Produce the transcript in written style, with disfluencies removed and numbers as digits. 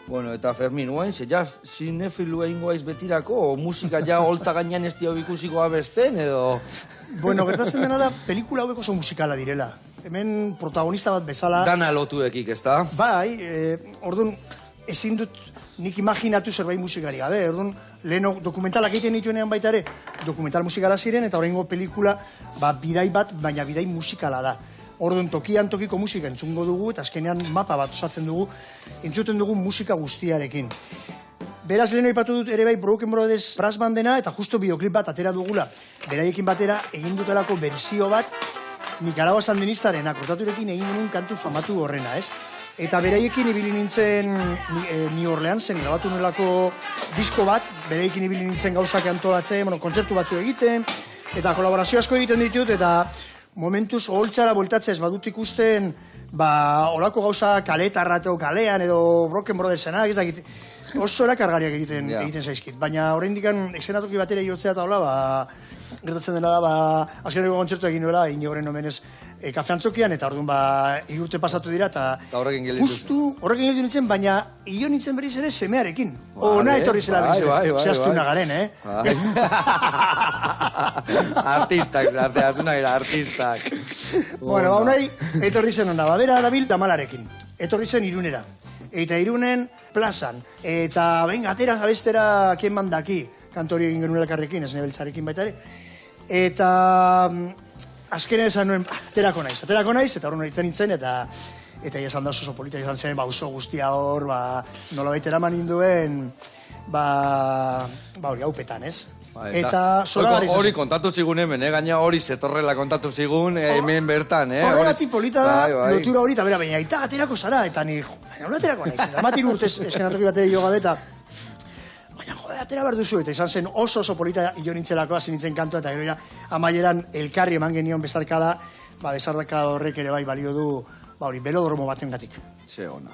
Bueno, eta Fermin, oain, ze ja zinefilu egingo aiz betirako, o musika ja holtza gainean ez dio ikusiko abesten, edo... Bueno, gertatzen dena da, pelikula hauek oso musikala direla. Hemen protagonista bat bezala... Dana lotuekik, ez da? Bai, orduan, ezin dut nik imaginatu zerbait musikari gabe. Orduan, leheno dokumentalak egiten dituenean baita ere, dokumental musikala ziren, eta oraingo pelikula, bidai bat, baina bidai musikala da. Orduan, tokian tokiko musika entzungo dugu, eta azkenean mapa bat osatzen dugu, entzuten dugu musika guztiarekin. Beraz, leheno ipatu dut ere bai Broken Brothers brass bandena, eta justo bideoklip bat atera dugula. Beraiekin batera egin dutelako berzio bat, Nicaragua sandinistaren akortaturekin egin genuen kantu famatu horrena, ez? Eta beraiekin ibili nintzen New Orleansen, grabatu nuelako disko bat, beraiekin ibili nintzen gauzak antolatzen, kontzertu batzu egiten, eta kolaborazio asko egiten ditut, eta momentuz oholtzara bueltatzea ez badut ikusten, olako gauza kaletarra edo kalean edo Broken Brothersenak, ez dakit, oso erakargariak egiten zaizkit. Baina oraindik eszenatoki batera jotzea eta hola, gertatzen dena da, azkeneko kontzertu egin nuela, Inigoren omenez kafe antzokian, eta orduan igurte pasatu dira, eta justu horrekin gelditu nintzen, baina hilo nintzen berriz ere semearekin. Ona etorri zela berriz, zehaztuna garen, Artistak, zehaztuna gara, artistak. Bueno, nahi, etorri zen ona, bera dabil damalarekin. Etorri zen Irunera. Eta Irunen plazan. Eta, venga, atera abestera kien mandaki. Kantori egin genuen elkarrekin, ez nebeltzarekin baita ere. Eta azkenean esan nuen, aterako naiz, eta horren egiten nintzen, eta esan da oso politak izan zen, oso guztia hor, nola baita eraman ninduen, hori haupetan, ez? Eta hori kontatu zigun hemen, gaina hori zetorrela kontatu zigun, hemen bertan, horregatik polita da, lotura hori, eta bera, baina aita aterako zara, eta ni, baina aterako naiz, eta matin urtez eskenatoki batera jo gabe, eta baina jode, atera behar duzu, eta izan zen oso polita hilo nintzelako, hasi nintzen kantua, eta gero amaieran elkarri eman genion bezarkada, bezarkada horrek ere bai balio du, belodromo baten gatik. Ze ona.